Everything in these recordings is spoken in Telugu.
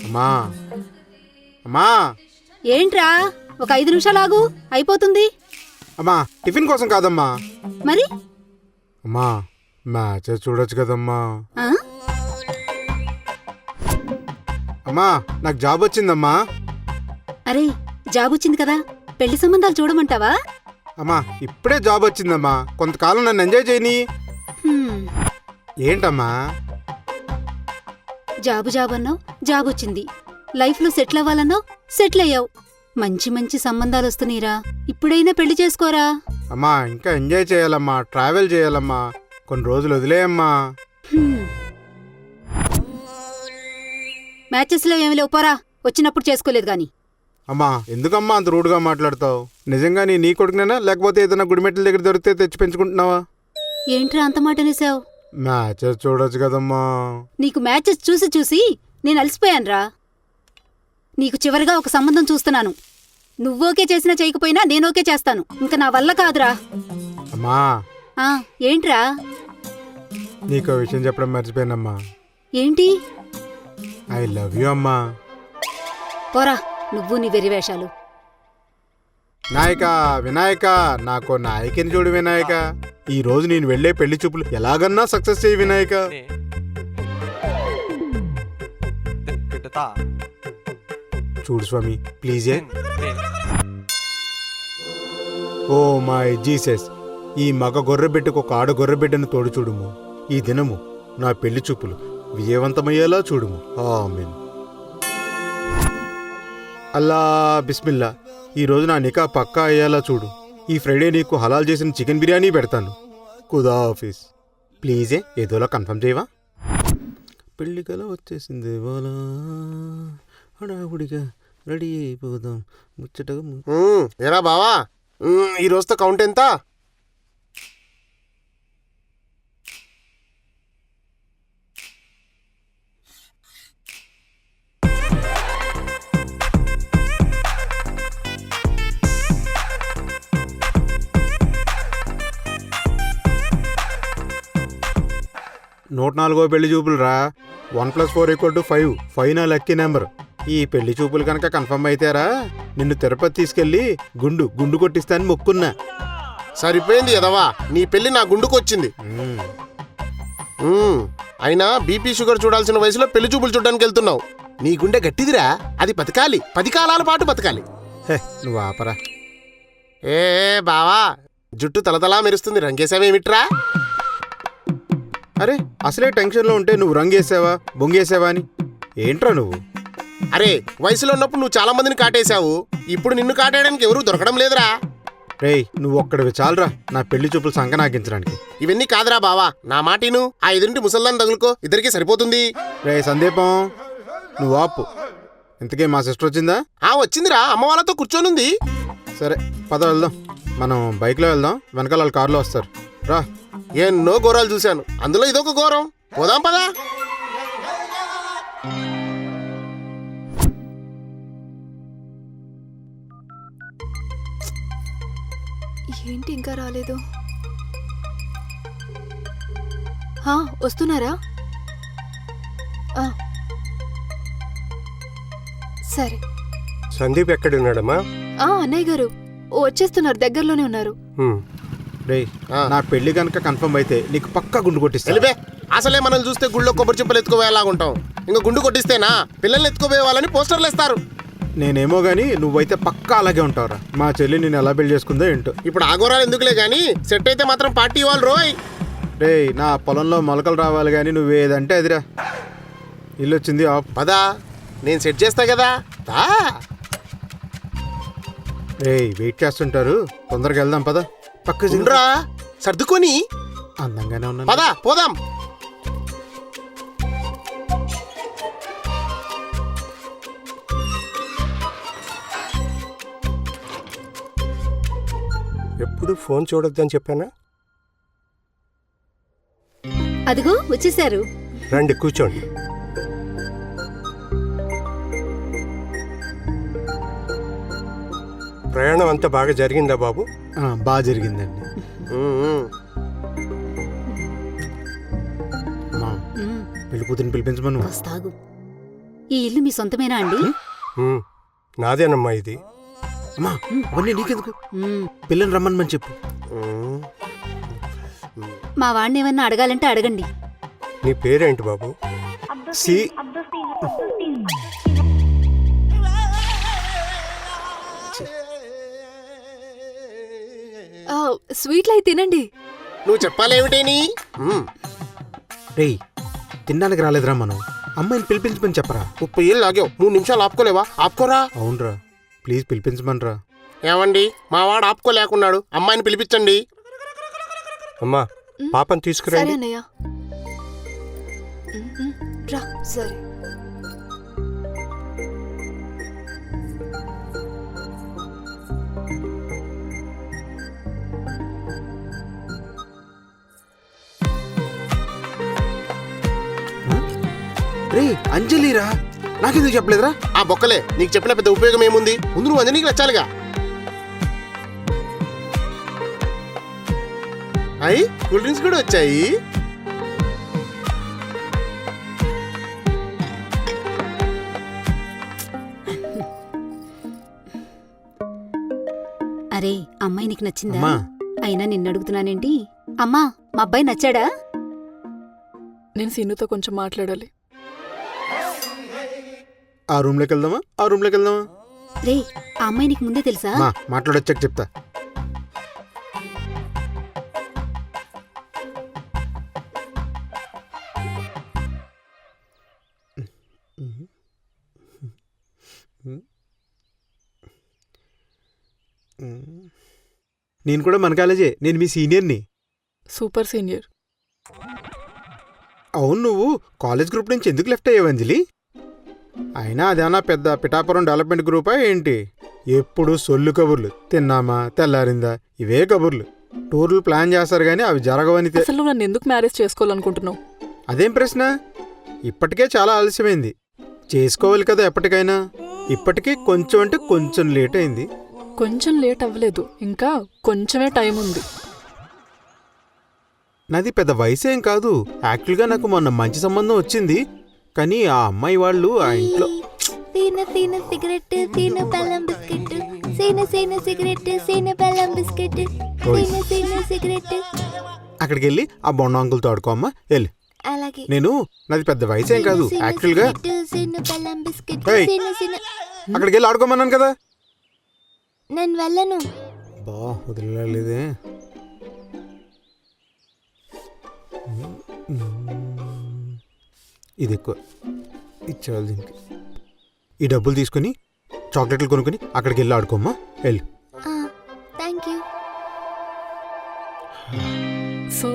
అమ్మా అమ్మా ఏంట్రా ఒక 5 నిమిషాలు ఆగు, అయిపోతుంది. అమ్మా టిఫిన్ కోసం కాదమ్మా. మరి అమ్మా మ్యాచెస్ చూడొచ్చు కదమ్మా. ఆ? అమ్మా నాకు జాబ్ వచ్చిందమ్మా. అరే జాబ్ వచ్చింది కదా, పెళ్లి సంబంధాలు చూడమంటావా? అమ్మా ఇప్పుడే జాబ్ వచ్చిందమ్మా, కొంతకాలం నన్ను ఎంజాయ్ చేయని. హ్మ్. ఏంటమ్మా? జాబ్ అన్నావు, జాబ్ వచ్చింది. లైఫ్లో సెటిల్ అవ్వాలన్నావు, సెటిల్ అయ్యావు. మంచి మంచి సంబంధాలు వస్తున్నాయిరా, ఇప్పుడైనా పెళ్లి చేసుకోరా. అమ్మా ఇంకా ఎంజాయ్ చేయాలమ్మా, ట్రావెల్ చేయాలమ్మా, కొన్ని రోజులు వదిలేయమ్మా. హ్మ్. మ్యాచెస్లో ఏమి లేవు, పోరా. వచ్చినప్పుడు చేసుకోలేదు గాని. అమ్మా ఎందుకమ్మా అంత రూడ్గా మాట్లాడతావు? నిజంగా నీ కొడుకునేనా లేకపోతే ఏదైనా గుడిమెట్ల దగ్గర దొరికితే తెచ్చి పెంచుకుంటున్నావా? ఏంట్రా అంత మాట అనేసావు? మ్యాచెస్ చూడొచ్చు కదమ్మా. నీకు మ్యాచెస్ చూసి చూసి నేను అలసిపోయానురా. నీకు చివరిగా ఒక సంబంధం చూస్తున్నాను. నువ్వోకే చేసినా చేయకపోయినా నేనోకే చేస్తాను. ఇంకా నా వల్ల కాదురా. అమ్మా ఆ ఏంట్రా? నీకో విషయం చెప్పడం మర్చిపోయానమ్మా. ఏంటి? ఐ లవ్ యూ అమ్మా. పోరా నువ్వు నీ వెర్రివేషాలు. నాయక వినాయక, నాకు నాయకిని చూడు వినాయక. ఈ రోజు నేను వెళ్లే పెళ్లి చూపులు ఎలాగన్నా సక్సెస్ చేయి వినాయక. చూడు స్వామి ప్లీజే. ఓ మై జీసస్, ఈ మగ గొర్రెబిడ్డకు ఒక ఆడ గొర్రెబిడ్డను తోడు చూడుము. ఈ దినము నా పెళ్లి చూపులు విజయవంతమయ్యేలా చూడుము. ఆమేన్. అల్లా బిస్మిల్లా. ఈ రోజు నా నికా పక్కా అయ్యేలా చూడు. ఈ ఫ్రైడే నీకు హలాల్ చేసిన చికెన్ బిర్యానీ పెడతాను. ఖుదా ఆఫీస్. ప్లీజే ఏదోలా కన్ఫర్మ్ చేయవా? పెళ్లి కల వచ్చేసింది బాలా, హడావుడిగా రెడీ అయిపోదాం ముచ్చటగా. ఏరా బావా, ఈ రోజుతో కౌంట్ ఎంత? నూట 4వ పెళ్లి చూపులు రా. 1+4 = 5. 5 నా లక్కీ నెంబర్. ఈ పెళ్లి చూపులు కనుక కన్ఫర్మ్ అయితేరా నిన్ను తిరుపతి తీసుకెళ్లి గుండు కొట్టిస్తానని మొక్కున్నా. సరిపోయింది ఎదవా, నీ పెళ్లి నా గుండుకొచ్చింది. అయినా బీపీ షుగర్ చూడాల్సిన వయసులో పెళ్లి చూపులు చూడడానికి వెళ్తున్నావు. నీ గుండె గట్టిదిరా, అది బతకాలి, 10 కాలాల పాటు బతకాలి. నువ్వు ఆపరా. ఏ బావా, జుట్టు తలతలా మెరుస్తుంది, రంగేసావేమిట్రా? అరే అసలే టెన్షన్లో ఉంటే నువ్వు రంగేసావా బొంగేసావా అని ఏంట్రా నువ్వు? అరే వయసులో ఉన్నప్పుడు నువ్వు చాలా మందిని కాటేశావు, ఇప్పుడు నిన్ను కాటేయడానికి ఎవరూ దొరకడం లేదురా. రేయ్ నువ్వు ఒక్కడివి చాలరా నా పెళ్లి చూపులు సంకనాగించడానికి. ఇవన్నీ కాదురా బావా, నా మాటిను. ఆ ఎదురింటి ముసల్దాన్ని తగులుకో, ఇద్దరికి సరిపోతుంది. రే సందీపం నువ్వు ఆపు. ఇంతకే మా సిస్టర్ వచ్చిందా? వచ్చిందిరా, అమ్మ వాళ్ళతో కూర్చోనుంది. సరే పద వెళ్దాం. మనం బైక్లో వెళ్దాం, వెనకాల వాళ్ళు కార్లో వస్తారు. రా. ఎన్నో ఘోరాలు చూశాను, అందులో ఇదొక ఘోరం. పోదాం పదా. ఏంటి ఇంకా రాలేదు? వస్తున్నారా? సరే. సందీప్ ఎక్కడున్నాడమ్మా? అన్నయ్య గారు వచ్చేస్తున్నారు, దగ్గరలోనే ఉన్నారు. రేయ్ నా పెళ్లి కనుక కన్ఫర్మ్ అయితే నీకు పక్కా గుండు కొట్టిస్తా. అసలే మనం చూస్తే గుళ్ళో కొబ్బరి చెప్పులు ఎత్తుకోవేలాగుంటాం, ఇంకా గుండు కొట్టిస్తేనా పిల్లల్ని ఎత్తుకోపోయే వాళ్ళని పోస్టర్లు ఇస్తారు. నేనేమో గానీ నువ్వైతే పక్కా అలాగే ఉంటావురా. మా చెల్లి నేను ఎలా పెళ్లి చేసుకుందో ఏంటో. ఇప్పుడు ఆగోరాలు ఎందుకులే గానీ సెట్ అయితే మాత్రం పార్టీ ఇవ్వాలి రోయ్. రేయ్ నా పొలంలో మొలకలు రావాలి కానీ నువ్వేదంటే అదిరా. ఇల్లు వచ్చింది పదా, నేను సెట్ చేస్తా కదా. రేయ్ వెయిట్ చేస్తుంటారు, తొందరగా వెళ్దాం పద. పక్కరా సర్దుకొని అందంగానే ఉన్నా పదా పోదాం. ఎప్పుడు ఫోన్ చూడొద్దని చెప్పానా? అదిగో వచ్చేసారు. రండి కూర్చోండి. ప్రయాణం అంతా బాగా జరిగిందా బాబు? బాగా జరిగిందండి. పెళ్లి కూతురిని పిలిపించమను. వస్తాగు. ఈ ఇల్లు మీ సొంతమేనా అండి? ఉమ్, నాదేనమ్మా ఇది. అమ్మా అవన్నీ నీకెందుకు? మ్మ్. పిల్లని రమ్మని చెప్పు. మా వాడిని ఏమన్నా అడగాలంటే అడగండి. నీ పేరేంటి బాబు? సి స్వీట్లు అయి తినండి. నువ్వు చెప్పాలేమిటేని? రేయ్, తినడానికి రాలేదురా మనం. అమ్మాయిని పిలిపించమని చెప్పరా. 30 ఏళ్ళు ఆగావు, 3 నిమిషాలు ఆపుకోలేవా? ఆపుకోరా. అవునరా, ప్లీజ్ పిలిపించమనరా. ఏమండి, మా వాడు ఆపుకోలేకున్నాడు, అమ్మాయిని పిలిపించండి. అమ్మా పాపని సరే తీసుకురండి. అన్నయ్య. రా. సరే. రే అంజలిరా, నాకెందుకు చెప్పలేదురా? ఆ బొక్కలే, నీకు చెప్పిన పెద్ద ఉపయోగం ఏముంది? ముందు నువ్వు అంజనీకి నచ్చాలిగా. అయ్యి కూల్ డ్రింక్స్ కూడా వచ్చాయి. అరే, అమ్మాయి నీకు నచ్చిందా? అమ్మా అయినా నిన్ను అడుగుతున్నానేంటి? అమ్మా, మా అబ్బాయి నచ్చాడా? నేను సీనుతో కొంచెం మాట్లాడాలి. ఆ రూమ్లోకి వెళ్దామా? ఆ రూమ్లోకి వెళ్దామా? రే, ఆ అమ్మాయి నీకు ముందే తెలుసా? మా మాట్లాడొచ్చాక చెప్తా. నేను కూడా మన కాలేజే, నేను మీ సీనియర్ని. Super senior. అవును, నువ్వు కాలేజ్ గ్రూప్ నుంచి ఎందుకు లెఫ్ట్ అయ్యావు అంజలి? అయినా అదేనా పెద్ద పిఠాపురం డెవలప్మెంట్ గ్రూపా ఏంటి? ఎప్పుడు సొల్లు కబుర్లు, తిన్నామా తెల్లారిందా, ఇవే కబుర్లు. టూర్లు ప్లాన్ చేస్తారు కానీ అవి జరగవని అసలు నువ్వు నన్ను ఎందుకు మ్యారేజ్ చేసుకోవాలనుకుంటున్నావు? అదేం ప్రశ్న? ఇప్పటికే చాలా ఆలస్యమైంది, చేసుకోవాలి కదా ఎప్పటికైనా. ఇప్పటికే కొంచెం అంటే కొంచెం లేట్ అయింది. కొంచెం లేట్ అవ్వలేదు, ఇంకా కొంచెమే టైం ఉంది. నాది పెద్ద వయసేం కాదు. యాక్చువల్గా నాకు మొన్న మంచి సంబంధం వచ్చింది, కానీ ఆ అమ్మాయి వాళ్ళు ఆ ఇంట్లో సీన సీన సిగరెట్ సీన బెల్లం బిస్కెట్ సీన సీన సిగరెట్ సీన బెల్లం బిస్కెట్ సీన సీన సిగరెట్. అక్కడికి వెళ్ళి ఆ బొండ అంకుల్తో ఆడుకోమ్మా, వెళ్ళి. అలాగే. నాది పెద్ద వయసేం కాదు యాక్చువల్గా. సీన బెల్లం బిస్కెట్ ఏయ్. సీన సీన. అక్కడికి వెళ్ళి ఆడుకోమన్నాను కదా. నేను వెళ్ళను. బా వదిలేదే. ఇది ఎక్కువ ఇచ్చేవాళ్ళు దీనికి. ఈ డబ్బులు తీసుకుని చాక్లెట్లు కొనుక్కొని అక్కడికి వెళ్ళి ఆడుకోమ్మా, వెళ్ళు. Thank you. సో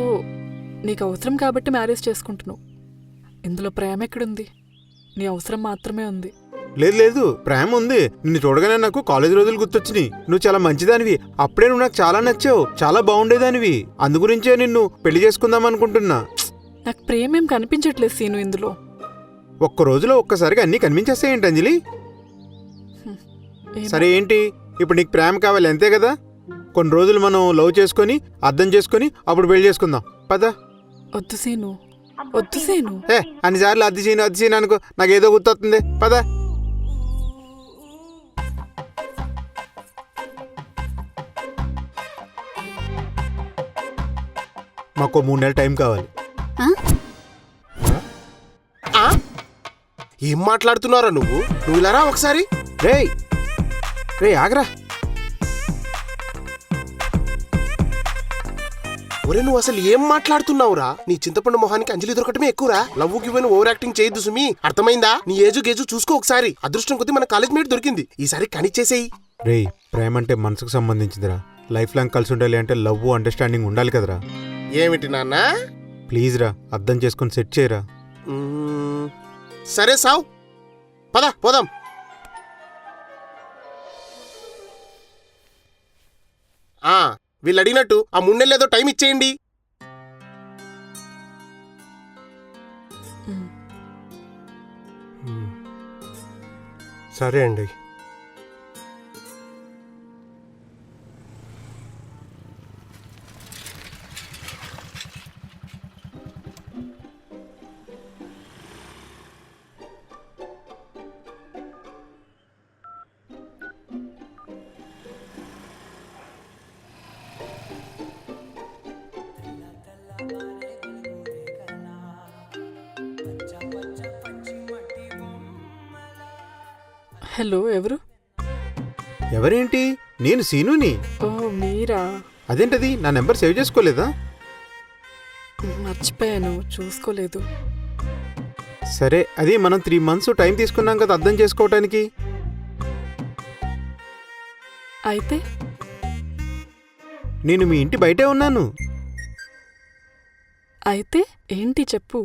నీకు అవసరం కాబట్టి మ్యారేజ్ చేసుకుంటున్నావు. ఇందులో ప్రేమ ఎక్కడుంది? నీ అవసరం మాత్రమే ఉంది. లేదు లేదు, ప్రేమ ఉంది. నిన్ను చూడగానే నాకు కాలేజ్ రోజులు గుర్తొచ్చినాయి. నువ్వు చాలా మంచిదానివి. అప్పుడే నువ్వు నాకు చాలా నచ్చావు, చాలా బాగుండేదానివి. అందుగురించే నిన్ను పెళ్లి చేసుకుందాం అనుకుంటున్నా. నాకు ప్రేమేం కనిపించట్లేదు సీను ఇందులో. ఒక్క రోజులో ఒక్కసారిగా అన్నీ కనిపించేస్తాయేంటి అంజలి? ఏమో. సరే ఏంటి, ఇప్పుడు నీకు ప్రేమ కావాలి అంతే కదా? కొన్ని రోజులు మనం లవ్ చేసుకొని అర్థం చేసుకొని అప్పుడు పెళ్లి చేసుకుందాం, పదా. వద్దు సీను, వద్దు సీను. అన్నిసార్లు అద్దె సీను అనుకో, నాకేదో గుర్తొస్తుంది, పదా. మాకు 3 నెలలు టైం కావాలి. ఆ? ఏం మాట్లాడుతున్నారా నువ్వు? నువ్వు ఇలా రా ఒకసారి. రేయ్ ఆగరా. ఒరే, నువ్వు అసలు ఏం మాట్లాడుతున్నావురా? నీ చింతపండు మొహానికి అంజలి దొరకటమే ఎక్కువరా. లవ్ గివ్వని ఓవర్ యాక్టింగ్ చేయొద్దు సుమి, అర్థమైందా? నీ ఏజు గేజు చూసుకో ఒకసారి. అదృష్టం కొద్దీ మన కాలేజ్ మేట్ దొరికింది, ఈసారి కనిచ్చేసేయి. రేయ్, ప్రేమ అంటే మనసుకు సంబంధించిందిరా. లైఫ్ లాంగ్ కలిసి ఉండాలి అంటే లవ్ అండర్స్టాండింగ్ ఉండాలి కదరా. ఏమిటి నాన్న? ప్లీజ్ రా, అర్థం చేసుకొని సెట్ చేయరా. సరే సావ్, పద పోదాం. వీళ్ళు అడిగినట్టు ఆ 3 నెలలు ఏదో టైం ఇచ్చేయండి. సరే అండి. హలో, ఎవరు? ఎవరేంటి? నేను సీనుని. ఓ మీరా? అదేంటది, నా నెంబర్ సేవ్ చేసుకోలేదా? మర్చిపోయాను, చూసుకోలేదు. సరే, అది మనం 3 months టైం తీసుకున్నాం కదా అర్థం చేసుకోవటానికి. అయితే నేను మీ ఇంటి బయటే ఉన్నాను. అయితే ఏంటి చెప్పు.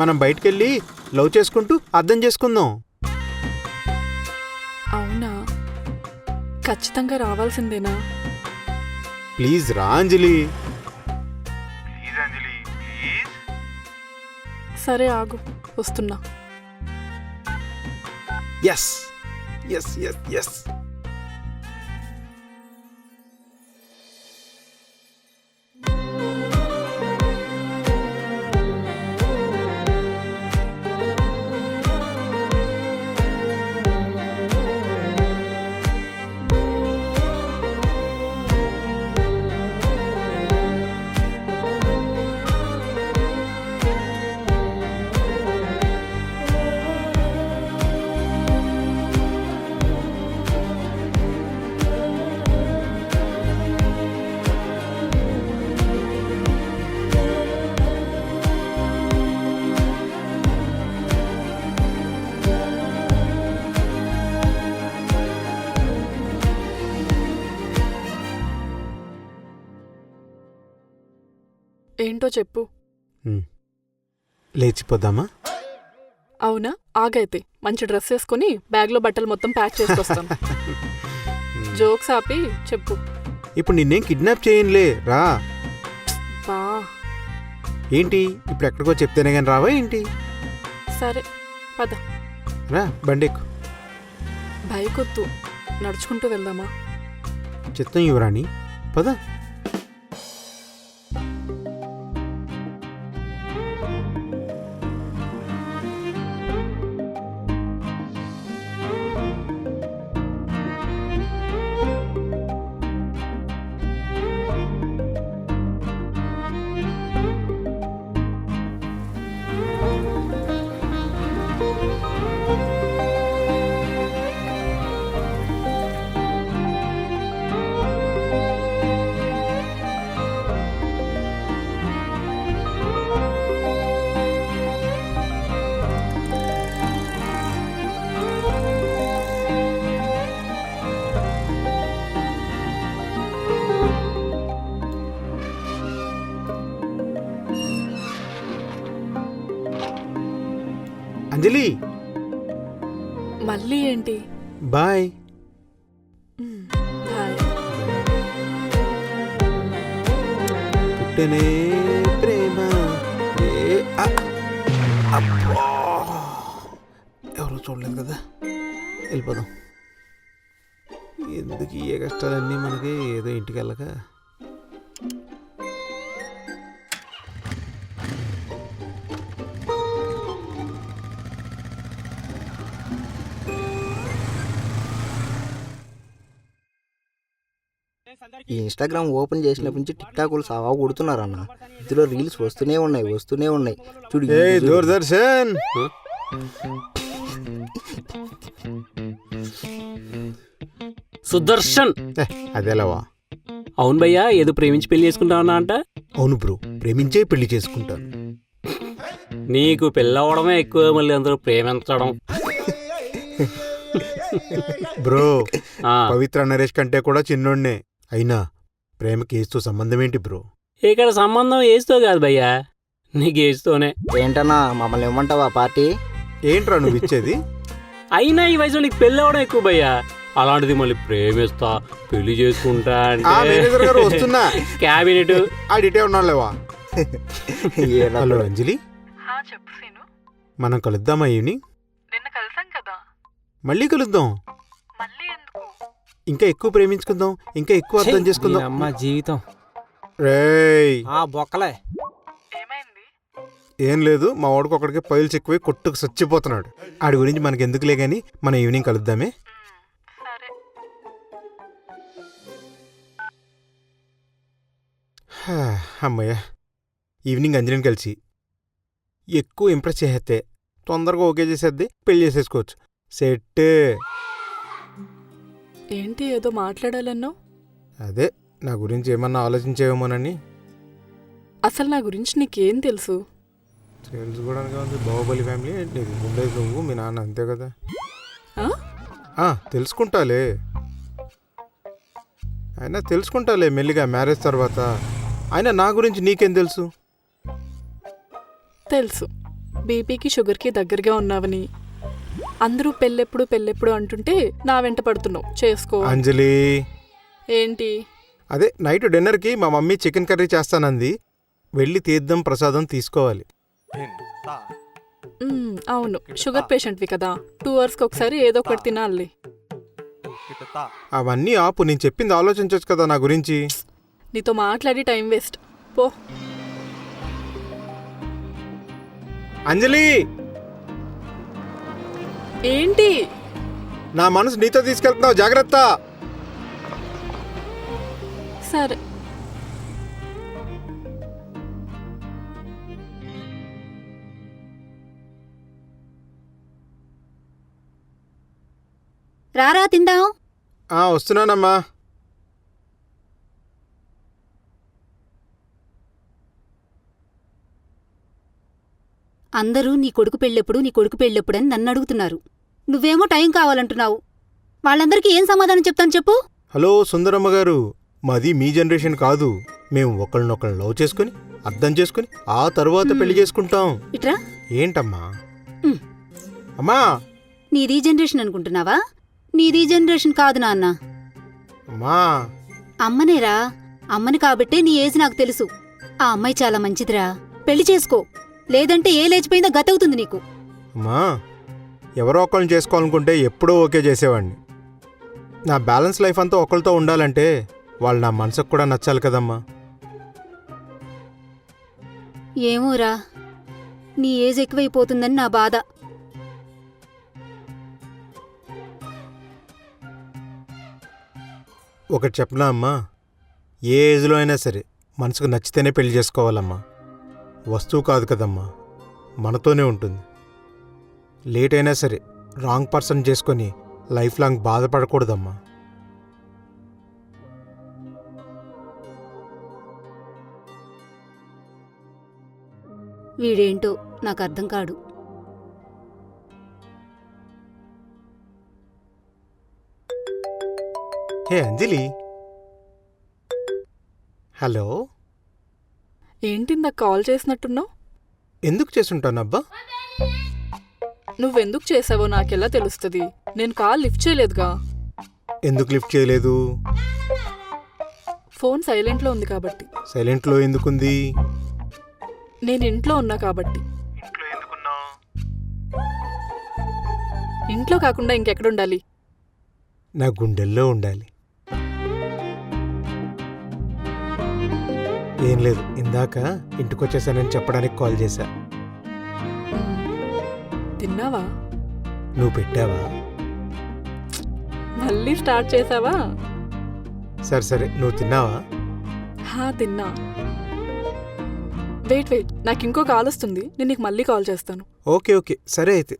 మనం బయటికెళ్ళి లవ్ చేసుకుంటూ అర్థం చేసుకుందాం. అవునా? ఖచ్చితంగా రావాల్సిందేనా? ప్లీజ్ రా అంజలి. సరే ఆగు, వస్తున్నా. Yes yes yes yes. ఏంటో చెప్పు. లేచిపోదామా? అవునా? ఆగైతే మంచి డ్రెస్ వేసుకుని బ్యాగ్లో బట్టలు మొత్తం ప్యాక్ చేసుకొస్తాను. జోక్స్ ఆపి చెప్పు. ఇప్పుడు నిన్నేం కిడ్నాప్ చేయనులే, రా. బా, ఏంటి ఇప్పుడు ఎక్కడికో చెప్తేనే కానీ రావా ఏంటి? సరే పద. రా బండెక్కు. బైక్ వద్దు, నడుచుకుంటూ వెళ్దామా? చిత్తం యువరాణి, పద. అంజలి, మళ్ళీ ఏంటి? బాయ్. బాయ్. పుట్టనే ప్రేమ అబ్బా. ఎవరో చూడలేదు కదా, వెళ్ళిపోదాం. ఎందుకు ఏ కష్టాలన్నీ మనకి, ఏదో ఇంటికి వెళ్ళక. ఈ ఇన్స్టాగ్రామ్ ఓపెన్ చేసినప్పటి నుంచి టిక్ టాక్లు సావా కొడుతున్నారన్న. ఇందులో రీల్స్ వస్తూనే ఉన్నాయి. చూడు ఏ దూరదర్శన్. సుదర్శన్. అదేలావా? అవును భయ్యా, ఏదో ప్రేమించి పెళ్లి చేసుకుంటావన్నా అంట. అవును బ్రో, ప్రేమించే పెళ్లి చేసుకుంటాను. నీకు పెళ్ళవడమే ఎక్కువ, మళ్ళీ అందరూ ప్రేమించడం. బ్రో, ఆ, పవిత్ర నరేష్ కంటే కూడా చిన్నోడ్నే. అయినా ప్రేమకి ఏజ్తో సంబంధం ఏంటి బ్రో? ఇక్కడ సంబంధం ఏజ్తో కాదు భయ్యా, నీకు ఏజ్తోనే. ఏంటన్నా, మమ్మల్ని ఇవ్వమంటావా పార్టీ? ఏంట్రా నువ్వు ఇచ్చేది? అయినా ఈ వయసులో నీకు పెళ్ళవడం ఎక్కువ భయ్యా. అలాంటిది మళ్ళీ ప్రేమిస్తా పెళ్లి చేసుకుంటా ఆ అంటే మేనేజర్ గారు వస్తున్నా. క్యాబినెట్ ఆడిటే ఉన్నాలేవా? హలో అంజలి, చెప్పు సీను. మనం కలుద్దామా ఈవినింగ్? నిన్న కలిసాం కదా, మళ్ళీ కలుద్దాం. మళ్ళీ ఎందుకు? ఇంకా ఎక్కువ ప్రేమించుకుందాం, ఇంకా ఎక్కువ అర్థం చేసుకుందాం. అమ్మ జీవితం. రేయ్, బొక్కలే. ఏమైంది? ఏం లేదు, మా వాడికి ఒకడికి పైల్స్ ఎక్కువై కొట్టుకు చచ్చిపోతున్నాడు. ఆడి గురించి మనకి ఎందుకులే గాని మనం ఈవినింగ్ కలుద్దామే. సరే. అమ్మయ్య, ఈవినింగ్ అంజలిని కలిసి ఎక్కువ ఇంప్రెస్ చేసేస్తే తొందరగా ఓకే చేసేద్ది, పెళ్లి చేసేసుకోవచ్చు. సెట్. ఏంటి ఏదో మాట్లాడాలన్నావు? అదే నా గురించి ఏమన్నా ఆలోచించేవేమోనని. అసలు నా గురించి నీకేం తెలుసు? తెలుసుకోవడానికి ఉంది, బాహుబలి ఫ్యామిలీ నీకు ఉండేది నువ్వు మీ నాన్న అంతే కదా. ఆ? తెలుసుకుంటాలే, అయినా తెలుసుకుంటాలే మెల్లిగా మ్యారేజ్ తర్వాత. అయినా నా గురించి నీకేం తెలుసు? తెలుసు, బీపీకి షుగర్కి దగ్గరగా ఉన్నావని. అందరూ పెళ్ళెప్పుడు పెళ్ళెప్పుడు అంటుంటే నా వెంట పడుతున్నావు. చేసుకో. అంజలి, ఏంటి? అదే నైట్ డిన్నర్కి మా మమ్మీ చికెన్ కర్రీ చేస్తానంది, వెళ్ళి తీర్థం ప్రసాదం తీసుకోవాలి. అవును, షుగర్ పేషెంట్వి కదా, 2 అవర్స్కి ఒకసారి ఏదో ఒకటి తినాలి. అవన్నీ ఆపు, నేను చెప్పింది ఆలోచించవచ్చు కదా నా గురించి. నీతో మాట్లాడి టైం వేస్ట్. పో. అంజలి, ఏంటి? నా మనసు నీతో తీసుకెళ్తున్నావు, జాగ్రత్త. సరే. రారా తిందాం. వస్తున్నానమ్మా. అందరూ నీ కొడుకు పెళ్ళెప్పుడని నన్ను అడుగుతున్నారు. నువ్వేమో టైం కావాలంటున్నావు. వాళ్ళందరికీ ఏం సమాధానం చెప్తాను చెప్పు? హలో సుందరమ్మ గారు, మాది మీ జనరేషన్ కాదు. మేము ఒకళ్ళనొకళ్ళు లవ్ చేసుకుని అర్థం చేసుకుని ఆ తరువాత పెళ్లి చేసుకుంటాం. ఇట్రా. ఏంటమ్మా? అమ్మా, నీదీ జనరేషన్ అనుకుంటున్నావా? నీదీ జనరేషన్ కాదు నాన్న. అమ్మా. అమ్మనేరా, అమ్మని కాబట్టే నీ ఏజ్ నాకు తెలుసు. ఆ అమ్మాయి చాలా మంచిదిరా, పెళ్లి చేసుకో. లేదంటే ఏ లేచిపోయిందో గతవుతుంది నీకు. అమ్మా, ఎవరో ఒకళ్ళని చేసుకోవాలనుకుంటే ఎప్పుడో ఓకే చేసేవాడిని. నా బ్యాలెన్స్ లైఫ్ అంతా ఒకరితో ఉండాలంటే వాళ్ళు నా మనసుకు కూడా నచ్చాలి కదమ్మా. ఏమోరా, నీ ఏజ్ ఎక్కువైపోతుందని నా బాధ. ఒకటి చెప్పనా అమ్మా, ఏ ఏజ్లో అయినా సరే మనసుకు నచ్చితేనే పెళ్లి చేసుకోవాలమ్మా. వస్తువు కాదు కదమ్మా, మనతోనే ఉంటుంది. లేట్ అయినా సరే రాంగ్ పర్సన్ చేసుకొని లైఫ్ లాంగ్ బాధపడకూడదమ్మా. వీడేంటో నాకు అర్థం కాడు. హే అంజలి. హలో. ఏంటి ఇందాక కాల్ చేసినట్టున్నావు? ఎందుకు చేసుంటానబ్బా? నువ్వెందుకు చేసావో నాకెలా తెలుస్తుంది? నేను కాల్ లిఫ్ట్ చేయలేదుగా. ఎందుకు లిఫ్ట్ చేయలేదు? ఫోన్ సైలెంట్లో ఉంది కాబట్టి. సైలెంట్లో ఎందుకుంది? నేను ఇంట్లో ఉన్నా కాబట్టి. ఇంట్లో కాకుండా ఇంకెక్కడుండాలి? నా గుండెల్లో ఉండాలి. ఏం లేదు, ఇందాక ఇంటికొచ్చేసానని చెప్పడానికి కాల్ చేశా. తిన్నావా? నువ్వు పెట్టావా? మళ్ళీ స్టార్ట్ చేసావా? సరే సరే, నువ్వు తిన్నావా? తిన్నా. వెయిట్, నాకు ఇంకో కాల్ వస్తుంది, నేను నీకు మళ్ళీ కాల్ చేస్తాను. ఓకే ఓకే, సరే అయితే.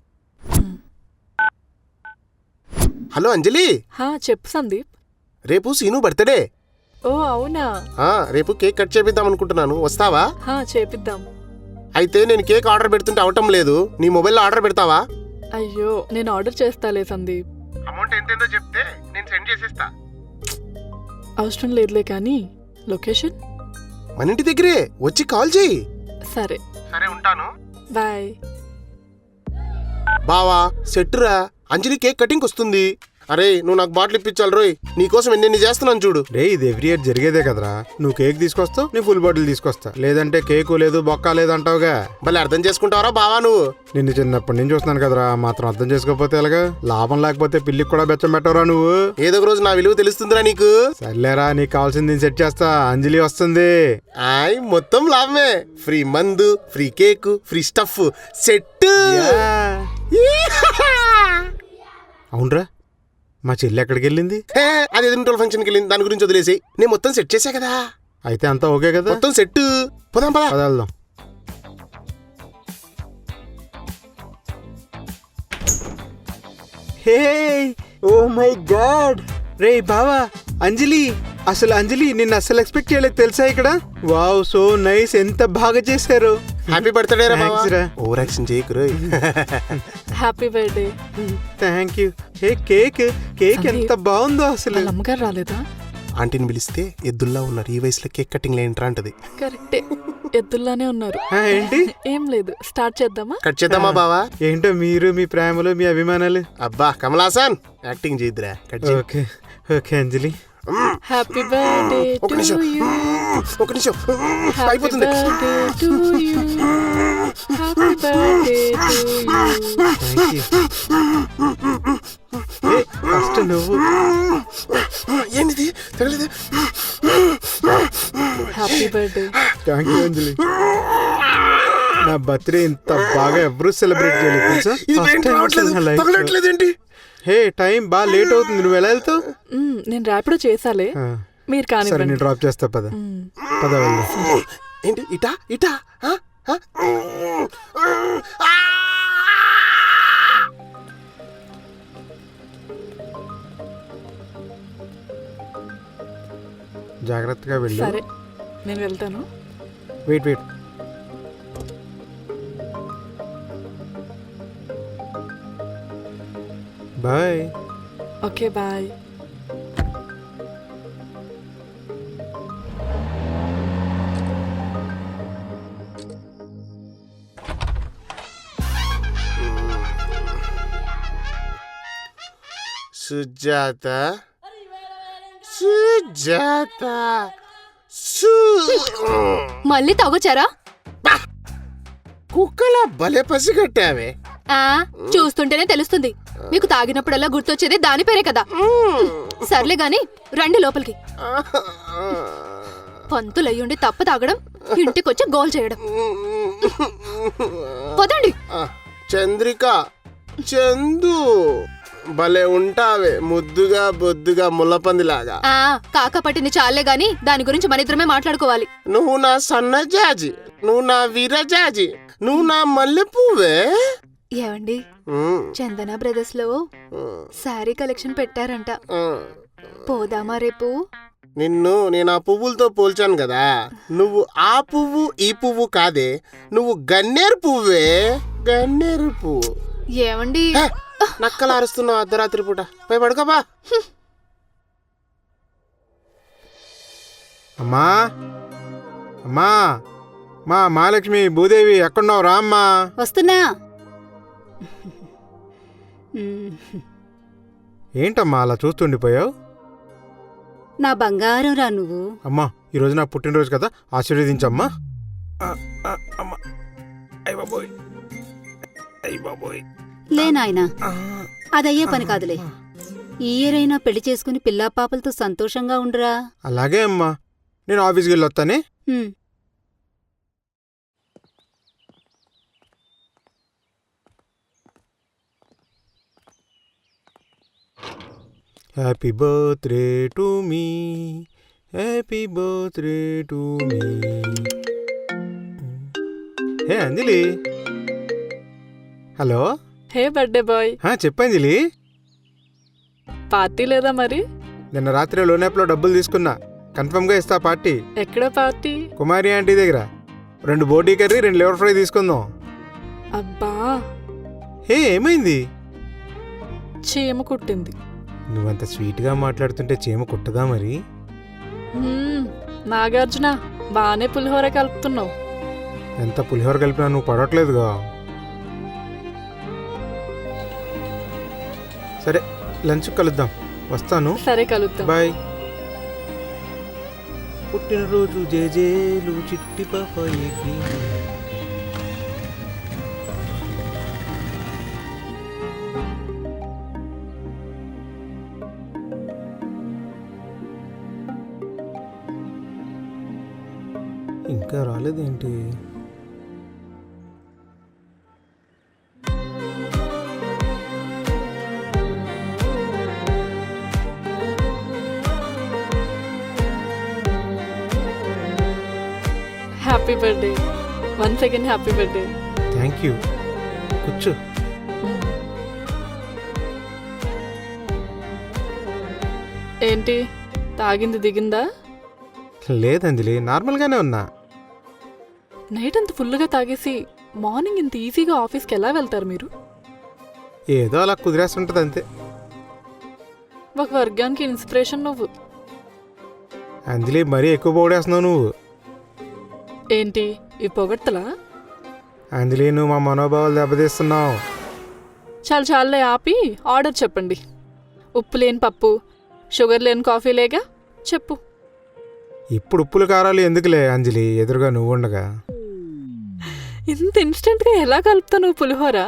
హలో అంజలి. చెప్పు సందీప్. రేపు సీను బర్త్డే. ఓ అవునా? రేపు కేక్ కట్ చేపిద్దాం అనుకుంటున్నాను, వస్తావా? చేపిద్దాం. అయితే నేను కేక్ ఆర్డర్ పెడుతుంటే అవటం లేదు, నీ మొబైల్లో ఆర్డర్ పెడతావా? అయ్యో, నేను ఆర్డర్ చేస్తాలే సందీప్. అమౌంట్ ఎంతేందో చెప్తే నేను సెండ్ చేసేస్తా. అవసరం లేదులే కానీ లొకేషన్ మన ఇంటి దగ్గరే, వచ్చి కాల్ చేయి. సరే సరే, ఉంటాను. బాయ్. బావా సెట్టురా, అంజలి కేక్ కటింగ్ వస్తుంది. అరే నువ్వు నాకు బాటిల్ ఇప్పించాలి రోయ్, నీకోసం ఎన్ని చేస్తున్నాను చూడు. రే, ఇది ఎవ్రీ ఇయర్ జరిగేదే కదరా. నువ్వు కేక్ తీసుకొస్తావు, నేను ఫుల్ బాటిల్ తీసుకొస్తా. లేదంటే కేకు లేదు బొక్క లేదు అంటావుగా. భలే అర్థం చేసుకుంటావరా బావా నువ్వు. నిన్ను చిన్నప్పటి నుంచి చూస్తున్నాను కదరా, మాత్రం అర్థం చేసుకోకపోతే ఎలాగా? లాభం లేకపోతే పిల్లికి కూడా బెచ్చం పెట్టవరా నువ్వు. ఏదో ఒక రోజు నా విలువ తెలుస్తుందిరా నీకు. సర్లేరా, నీకు కావాల్సింది సెట్ చేస్తా. అంజలి వస్తుంది. మొత్తం లాభమే. ఫ్రీ మందు, free cake, free stuff, set. అవునరా, మా చెల్లి ఎక్కడికి వెళ్ళింది? అది ఎదురింటోళ్ళ ఫంక్షన్కి వెళ్ళింది, దాని గురించి వదిలేసి. నేను మొత్తం సెట్ చేశా కదా. అయితే అంతా ఓకే కదా? మొత్తం సెట్. పోదాం పదా. వెళ్దాం. హే, ఓ మై గాడ్, రే బావా అంజలి, అసలు అంజలి నిన్ను అసలు ఎక్స్పెక్ట్ చేయలేదు తెలుసా ఇక్కడ. వావ్ సో నైస్, ఎంత బాగా చేశారు. హ్యాపీ బర్త్డే రా Thanks రా. ఓవర్ యాక్షన్ చేయకురు. Happy birthday. Thank you. Hey cake cake ఎంత బాగుందో అసలు. వాళ్ళ అమ్మగారు రాలేదా? ఆంటీని పిలిస్తే ఎద్దుల్లా ఉన్నారు, ఈ వయసులో కేక్ కటింగ్ లేంట్రా అంటది. కరెక్టే, ఎద్దుల్లానే ఉన్నారు. ఏంటి ఏం లేదు, స్టార్ట్ చేద్దామా? కట్ చేద్దామా బావా? ఏంటో మీరు మీ ప్రేమలు మీ అభిమానాలు. అబ్బా కమలాసన్ యాక్టింగ్ చేయద్దురా, కట్ చేయి. Okay okay Anjali. Happy birthday ఒక టు నిమిషం యూ. ఒక నిమిషం హ్యాపీ అయిపోతుంది. Birthday to you. Happy birthday to you. Thank you. First నువ్వు. ఏంటిది తగలేదు? Happy birthday. Thank you Anjali. నా బర్త్డే ఇంత బాగా ఎవరు సెలబ్రేట్ చేయలేదు తెలుసా. ఇది First పెయింట్ time రావట్లేదు, అసలు నా life లో. తగలట్లేదు ఏంటి? హే టైం బాగా లేట్ అవుతుంది, నువ్వు ఎలా వెళ్తావు. నేను ర్యాపిడో చేసాలే, మీరు సరే కానివ్వండి. నేను డ్రాప్ చేస్తా పద. పద వెళ్దాం. ఏంటి ఇటా ఇటా ఆ? ఆ? ఆ! జాగ్రత్తగా వెళ్ళు. సరే నేను వెళ్తాను. Wait wait. Bye. Okay bye. Sujatha Sujatha మళ్ళీ తాగొచ్చారా? కుక్కల భలే పసిగట్టావే. చూస్తుంటేనే తెలుస్తుంది, మీకు తాగినప్పుడల్లా గుర్తొచ్చేది దాని పేరే కదా. సర్లే గాని రండి లోపలికి. పంతులయ్యుండి తప్ప తాగడం, ఇంటికొచ్చి గోల్ చేయడం. పదండి. చంద్రిక చందు భలే ఉంటావే, ముద్దుగా బొద్దుగా ముల్లపందిలాగా. కాక పట్టింది చాలే గాని దాని గురించి మన ఇద్దరమే మాట్లాడుకోవాలి. నువ్వు నా సన్న జాజి, నువ్వు నా వీర జాజి, నువ్వు నా మల్లె పువ్వే. ఏవండి, చందన బ్రదర్స్ లో శారీ కలెక్షన్ పెట్టారంట, పోదామా రేపు? నిన్ను నేను ఆ పువ్వులతో పోల్చాను కదా, నువ్వు ఆ పువ్వు ఈ పువ్వు కాదే, నువ్వు గన్నేరు పువ్వే, గన్నేరు పువ్వు. ఏవండి, నక్కలు అరుస్తున్నావు అర్ధరాత్రి పూట, పోయి పడుకోబా. అమ్మా అమ్మా మా మహాలక్ష్మి భూదేవి ఎక్కడున్నావు రా అమ్మా. వస్తున్నా. ఏంటమ్మా అలా చూస్తుండిపోయావు. నా బంగారం రా నువ్వు. అమ్మా ఈరోజు నా పుట్టినరోజు కదా, ఆశీర్వదించమ్మా. లే నాయనా, అదయ్యే పని కాదులే. ఈ ఇయర్ అయినా పెళ్లి చేసుకుని పిల్లా పాపలతో సంతోషంగా ఉండురా. అలాగే అమ్మా, నేను ఆఫీస్కి వెళ్ళొస్తానే. ఉమ్. Happy birthday to me, happy birthday to me. Hey Anjali. Hello. Hey birthday boy. చెప్పు అంజలి. పార్టీ లేదా మరి? నిన్న రాత్రి లోన్ యాప్లో డబ్బులు తీసుకున్నా, కన్ఫర్మ్గా ఇస్తా పార్టీ. ఎక్కడ పార్టీ? కుమారి ఆంటీ దగ్గర. 2 బోటీ కర్రీ 2 లివర్ ఫ్రై తీసుకుందాం. అబ్బా, హే ఏమైంది? చీమ కుట్టింది. నువ్వంత స్వీట్గా మాట్లాడుతుంటే చీమ కుట్టదా మరి? నాగార్జున బానే పులిహోర కలుపుతున్నావు. ఎంత పులిహోర కలిపినా నువ్వు పడట్లేదుగా. సరే లంచ్ కలుద్దాం, వస్తాను. సరే కలుద్దాం. బాయ్. పుట్టినరోజు జేజేలు చిట్టి పాపాయికి. ఇంకా రాలేదేంటి? Happy birthday. Once again happy birthday. Thank you. కూర్చో. ఏంటి తాగింది దిగిందా? లేదు అంజలి, నార్మల్గానే ఉన్నా. నైట్ అంత ఫుల్గా తాగేసి మార్నింగ్ ఇంత ఈజీగా ఆఫీస్కి ఎలా వెళ్తారు మీరు? ఏదో అలా కుదిరేస్తుంటది అంతే. ఒక వర్గానికి ఇన్స్పిరేషన్ నువ్వు. అంజలి, మరీ ఎక్కువ పొగిడేస్తున్నావు నువ్వు. ఏంటి ఈ పొగడ్తలా? అంజలి, నువ్వు మా మనోభావాలు దెబ్బతీస్తున్నావు. చాలు చాలులే ఆపి ఆర్డర్ చెప్పండి. ఉప్పు లేని పప్పు, షుగర్ లేని కాఫీ లేగా చెప్పు. ఇప్పుడు ఉప్పులు కారాలు ఎందుకులే అంజలి, ఎదురుగా నువ్వు ఉండగా. ఇంత ఇన్స్టెంట్గా ఎలా కలుపుతావు నువ్వు పులిహోర?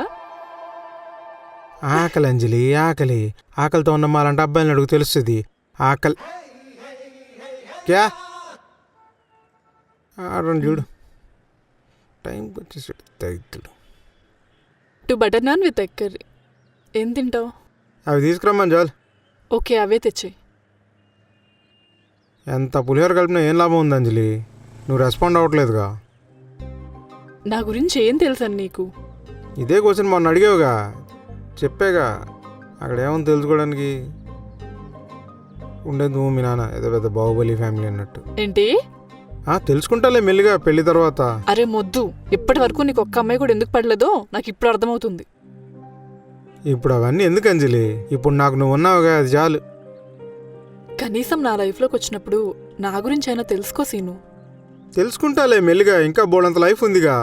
ఆకలి అంజలి, ఆకలి. ఆకలితో ఉన్న మాలంటే అబ్బాయిని అడుగు తెలుస్తుంది. ఆకలి క్యా ఆడండి చూడు, టైంకి వచ్చేసాడు దైత్యుడు. 2 butter non with egg curry. ఏం తింటావు? అవి తీసుకురమ్మని చాలు. ఓకే, అవే తెచ్చేయి. ఎంత పులిహోర కలిపినా ఏం లాభం ఉంది అంజలి? నువ్వు రెస్పాండ్ అవ్వట్లేదుగా. నా గురించి ఏం తెలుసని నీకు? ఇదే క్వశ్చన్ మొన్న అడిగావుగా, చెప్పాగా. అక్కడ ఏమని తెలుసుకోవడానికి ఉండేది నువ్వు మీ నాన్న ఏదో పెద్ద బాహుబలి ఫ్యామిలీ అన్నట్టు. ఏంటి? తెలుసుకుంటాలే మెల్లిగా పెళ్లి తర్వాత. అరే మొద్దు, ఇప్పటి వరకు నీకు ఒక్క అమ్మాయి కూడా ఎందుకు పడలేదో నాకు ఇప్పుడు అర్థమవుతుంది. ఇప్పుడు అవన్నీ ఎందుకు అంజలి? ఇప్పుడు నాకు నువ్వు ఉన్నావుగా, అది చాలు. కనీసం నా లైఫ్లోకి వచ్చినప్పుడు నా గురించి అయినా తెలుసుకో సీను. తెలుసుకుంటాలే మెల్లిగా, ఇంకా బోడంత లైఫ్ ఉందిగా.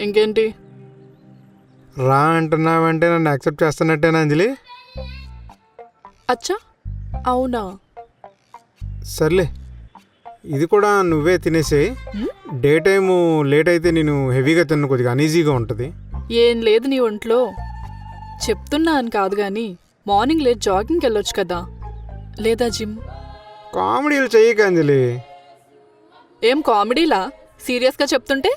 ఇంకేంటి? రా అంటున్నావంటే నన్ను యాక్సెప్ట్ చేస్తున్నట్టేనా అంజలి? అచ్చా అవునా? సర్లే, ఇది కూడా నువ్వే తినేసే. డే టైము లేట్ అయితే నేను హెవీగా తిన్న కొద్దిగా అనీజీగా ఉంటుంది. ఏం లేదు నీ ఒంట్లో. చెప్తున్నా అని కాదు కానీ మార్నింగ్ లేట్ జాగింగ్కి వెళ్ళొచ్చు కదా, లేదా జిమ్. కామెడీలు చెయ్యక అంజలి. ఏం కామెడీలా? సీరియస్గా చెప్తుంటే?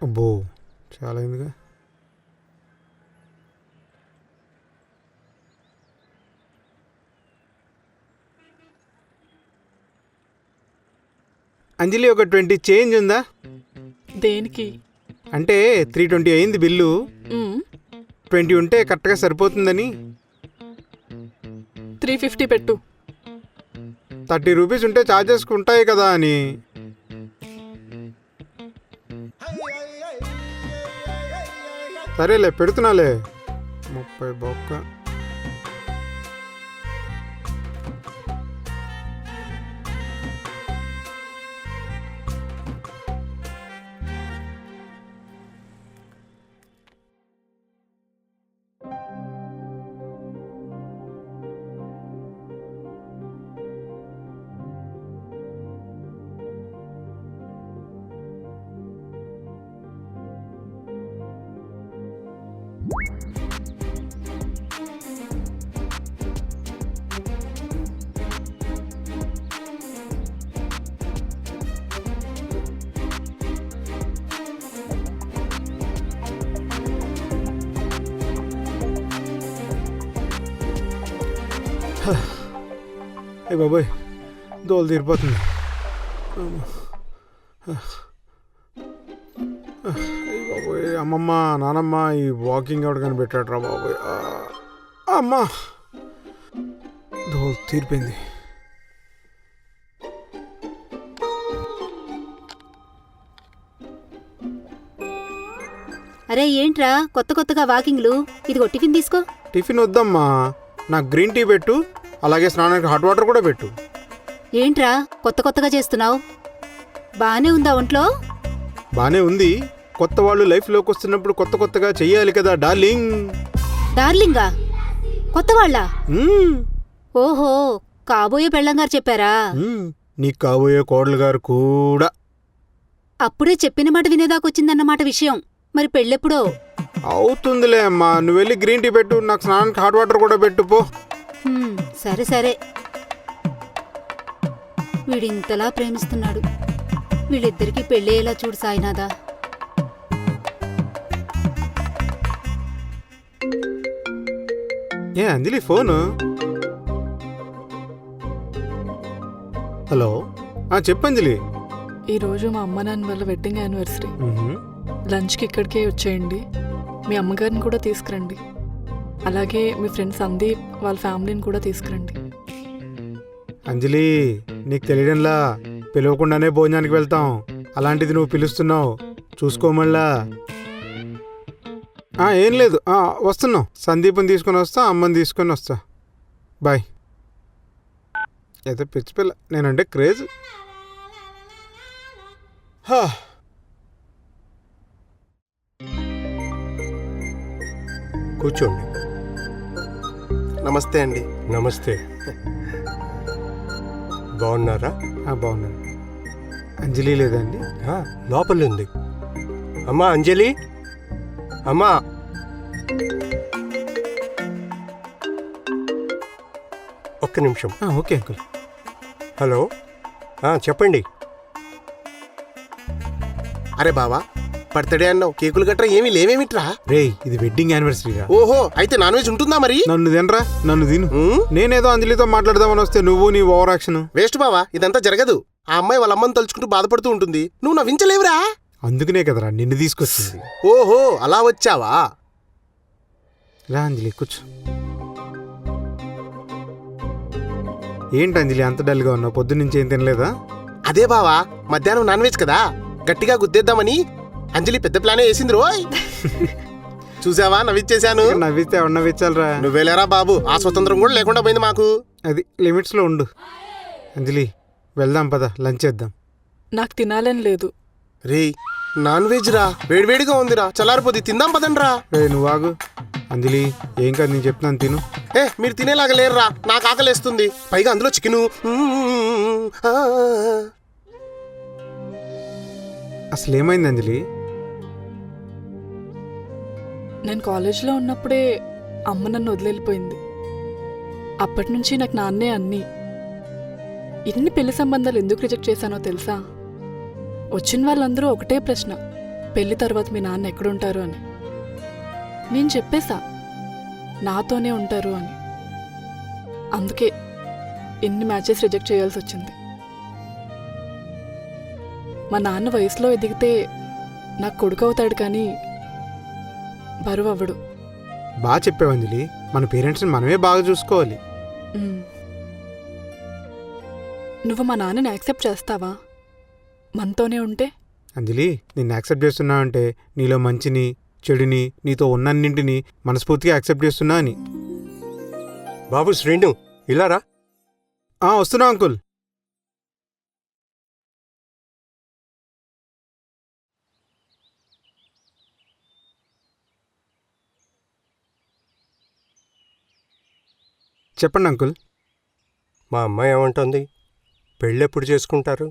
అబ్బో, చాలా అయిందిగా. అంజలి, ఒక 20 చేంజ్ ఉందా? దేనికి? అంటే 320 అయింది బిల్లు. 20 ఉంటే కరెక్ట్గా సరిపోతుందని. 350 పెట్టు. 30 రూపీస్ ఉంటే ఛార్జెస్ ఉంటాయి కదా అని. సరేలే, పెడుతున్నాలే. 30 బొక్క. ఏ బాబోయ్, దోలు తీరిపోతుంది. బాబోయ్, అమ్మమ్మ నానమ్మ ఈ వాకింగ్ అవుట్ కానీ పెట్టాడరా బాబోయ్. అమ్మా, దోలు తీరిపోయింది. అరే ఏంట్రా కొత్త కొత్తగా వాకింగ్లు? ఇదిగో టిఫిన్ తీసుకో. టిఫిన్ వద్దమ్మా, నాకు గ్రీన్ టీ పెట్టు, అలాగే స్నానానికి హాట్ వాటర్ కూడా పెట్టు. ఏంట్రా కొత్త కొత్తగా చేస్తున్నావు? బానే ఉందా ఒంట్లో? బానే ఉంది. కొత్త వాళ్ళు లైఫ్లోకి వస్తున్నప్పుడు కొత్త కొత్తగా చెయ్యాలి కదా డార్లింగ్. డార్లింగా? కొత్త వాళ్ళ? మ్మ్. ఓహో, కాబోయే పెళ్ళంగారు చెప్పారా? నీకు కాబోయే కోడలు గారు కూడా. అప్పుడే చెప్పిన మాట వినేదాకొచ్చిందన్నమాట విషయం. మరి పెళ్ళెప్పుడో? అవుతుందిలే అమ్మా, నువ్వు వెళ్ళి గ్రీన్ టీ పెట్టు, నాకు స్నానానికి హాట్ వాటర్ కూడా పెట్టు పో. సరే సరే. వీడింతలా ప్రేమిస్తున్నాడు, వీళ్ళిద్దరికీ పెళ్ళేలా చూడు సాయినాథా. ఏ అంజలి, ఫోను హలో చెప్పు అంజలి. ఈరోజు మా అమ్మ నాన్న వాళ్ళ వెడ్డింగ్ యానివర్సరీ. మ్హూ. లంచ్కి ఇక్కడికే వచ్చేయండి. మీ అమ్మగారిని కూడా తీసుకురండి. అలాగే మీ ఫ్రెండ్ సందీప్ వాళ్ళ ఫ్యామిలీని కూడా తీసుకురండి. అంజలి, నీకు తెలియడంలా పిలవకుండానే భోజనానికి వెళ్తాం. అలాంటిది నువ్వు పిలుస్తున్నావు, చూసుకోమళ్ళా. ఏం లేదు, వస్తున్నాం. సందీప్ని తీసుకొని వస్తా, అమ్మని తీసుకొని వస్తా. బాయ్. ఏదో పిచ్చి పిల్ల, నేనంటే క్రేజ్. కూర్చోండి. నమస్తే అండి. నమస్తే. బాగున్నారా? బాగున్నాను. అంజలి లేదండి? లోపల ఉంది. అమ్మా అంజలి, అమ్మా. ఒక్క నిమిషం. Okay uncle. హలో, చెప్పండి. అరే బావా, బర్త్డే అన్నావు, కేకులు గట్రా ఏమీ లేవేమిట్రా? రేయ్, ఇది వెడ్డింగ్ యానివర్సరీ రా. ఓహో, అయితే నాన్ వెజ్ ఉంటుందా మరి? నన్ను తినరా, నన్ను తిను. నేనేదో అంజలితో మాట్లాడదామని వస్తే నువ్వు నీ ఓవర్ యాక్షన్. వేస్ట్ బావా, ఇదంతా జరగదు. ఆ అమ్మాయి వాళ్ళ అమ్మని తలుచుకుంటూ బాధపడుతూ ఉంటుంది, నువ్వు నవ్వించలేవురా. అందుకనే కదరా నిన్ను తీసుకొచ్చింది. ఓహో, అలా వచ్చావా? రా అంజలి, కూర్చో. ఏంటి అంజలి అంత డల్గా ఉన్నావు? పొద్దున్నుంచి ఏం తినలేదా? అదే బావా, మధ్యాహ్నం నాన్ వెజ్ కదా, గట్టిగా గుద్దేద్దామని అంజలి పెద్ద ప్లానే వేసింది రోయ్. చూసావా, నవ్విచ్చేశాను. నవ్విస్తే ఎవరు నవ్వించాలరా? నువ్వేలేరా బాబు, ఆ స్వతంత్రం కూడా లేకుండా పోయింది మాకు. అది లిమిట్స్లో ఉండు. అంజలి, వెళ్దాం పద, లంచ్ చేద్దాం. నాకు తినాలని లేదు. రేయ్, నాన్ వెజ్ రా, వేడివేడిగా ఉందిరా, చల్లారిపోది, తిందాం పదండ్రా. నువ్వు ఆగు. అంజలి, ఏం కాదు, నేను చెప్తున్నాను తిను. మీరు తినేలాగా లేరురా, నాకు ఆకలేస్తుంది. పైగా అందులో చికెను. అసలు ఏమైంది అంజలి? నేను కాలేజ్లో ఉన్నప్పుడే అమ్మ నన్ను వదిలేళ్ళిపోయింది. అప్పటి నుంచి నాకు నాన్నే అన్నీ. ఇన్ని పెళ్లి సంబంధాలు ఎందుకు రిజెక్ట్ చేశానో తెలుసా? వచ్చిన వాళ్ళందరూ ఒకటే ప్రశ్న, పెళ్లి తర్వాత మీ నాన్న ఎక్కడుంటారు అని. నేను చెప్పేశా, నాతోనే ఉంటారు అని. అందుకే ఇన్ని మ్యాచెస్ రిజెక్ట్ చేయాల్సి వచ్చింది. మా నాన్న వయసులో ఎదిగితే నాకు కొడుకు అవుతాడు, కానీ బరువు అవ్వడు. బాగా చెప్పావు అంజలి, మన పేరెంట్స్ని మనమే బాగా చూసుకోవాలి. నువ్వు మా నాన్నని యాక్సెప్ట్ చేస్తావా మనతోనే ఉంటే? అంజలి, నిన్ను యాక్సెప్ట్ చేస్తున్నా అంటే నీలో మంచిని చెడుని నీతో ఉన్నన్నింటినీ మనస్ఫూర్తిగా యాక్సెప్ట్ చేస్తున్నా అని. బాబు శ్రీను, ఇలా రా. వస్తున్నా అంకుల్. చెప్పండి అంకుల్. మా అమ్మాయి ఏమంటుంది? పెళ్ళెప్పుడు చేసుకుంటారు?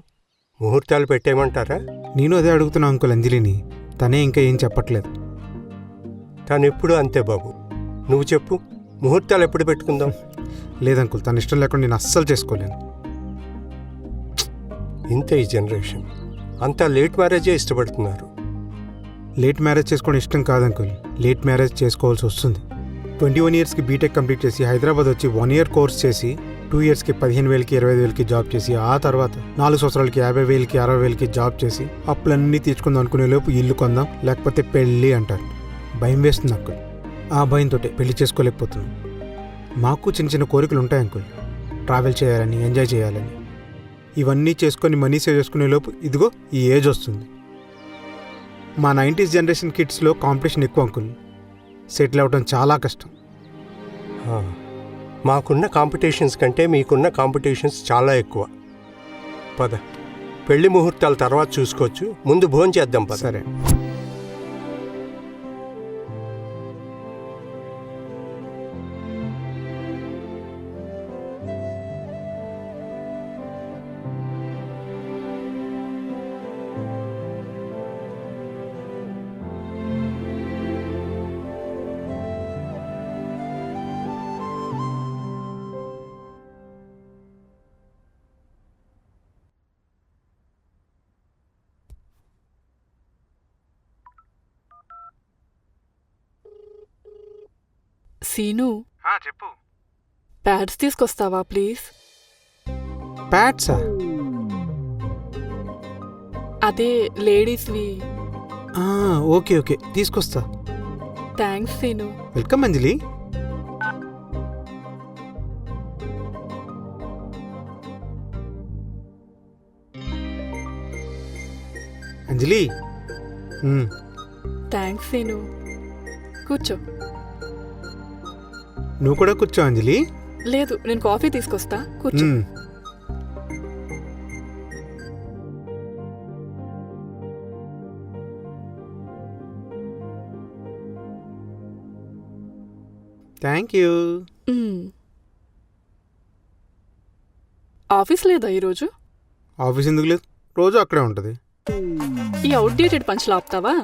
ముహూర్తాలు పెట్టేయమంటారా? నేను అదే అడుగుతున్నా అంకుల్ అంజలిని. తనే ఇంకా ఏం చెప్పట్లేదు. తను ఎప్పుడు అంతే బాబు. నువ్వు చెప్పు, ముహూర్తాలు ఎప్పుడు పెట్టుకుందాం? లేదంకుల్, తన ఇష్టం లేకుండా నేను అస్సలు చేసుకోలేను. ఇంతే ఈ జనరేషన్, అంతా లేట్ మ్యారేజే ఇష్టపడుతున్నారు. లేట్ మ్యారేజ్ చేసుకోవడం ఇష్టం కాదు అంకుల్, లేట్ మ్యారేజ్ చేసుకోవాల్సి వస్తుంది. 21 ఇయర్స్కి బీటెక్ కంప్లీట్ చేసి హైదరాబాద్ వచ్చి 1 ఇయర్ కోర్స్ చేసి 2 ఇయర్స్కి 15,000కి 25,000కి జాబ్ చేసి ఆ తర్వాత 4 సంవత్సరాలకి 50,000కి 60,000కి జాబ్ చేసి అప్పులన్నీ తీర్చుకుందాం అనుకునే లోపు ఇల్లు కొందాం లేకపోతే పెళ్ళి అంటారు. భయం వేస్తుంది అంకుల్. ఆ భయంతో పెళ్లి చేసుకోలేకపోతున్నాం. మాకు చిన్న చిన్న కోరికలు ఉంటాయి అంకుల్, ట్రావెల్ చేయాలని, ఎంజాయ్ చేయాలని. ఇవన్నీ చేసుకొని మనీ సేవ్ చేసుకునే లోపు ఇదిగో ఈ ఏజ్ వస్తుంది. మా 90s జనరేషన్ కిడ్స్లో కాంపిటీషన్ ఎక్కువ అంకుల్. సెటిల్ అవ్వడం చాలా కష్టం. మాకున్న కాంపిటీషన్స్ కంటే మీకున్న కాంపిటీషన్స్ చాలా ఎక్కువ. పద, పెళ్లి ముహూర్తాల తర్వాత చూసుకోవచ్చు, ముందు భోజనం చేద్దాం. పద. సరే. సీను, చెప్పు. ప్యాడ్స్ తీసుకొస్తావా ప్లీజ్? ప్యాట్సా? అదే లేడీస్వి. ఆ, ఓకే ఓకే తీసుకొస్తా. Thanks Seenu. Welcome Anjali. Anjali. Thanks Seenu. కూర్చో. నువ్వు కూడా కూర్చో అంజలి. లేదు, నేను కాఫీ తీసుకొస్తా. కూర్చో. Thank you. ఆఫీస్ లేదా ఈరోజు? ఆఫీస్ ఎందుకు లేదు, రోజు అక్కడే ఉంటుంది. ఈ అవుట్డేటెడ్ పంచులు ఆపుతావా?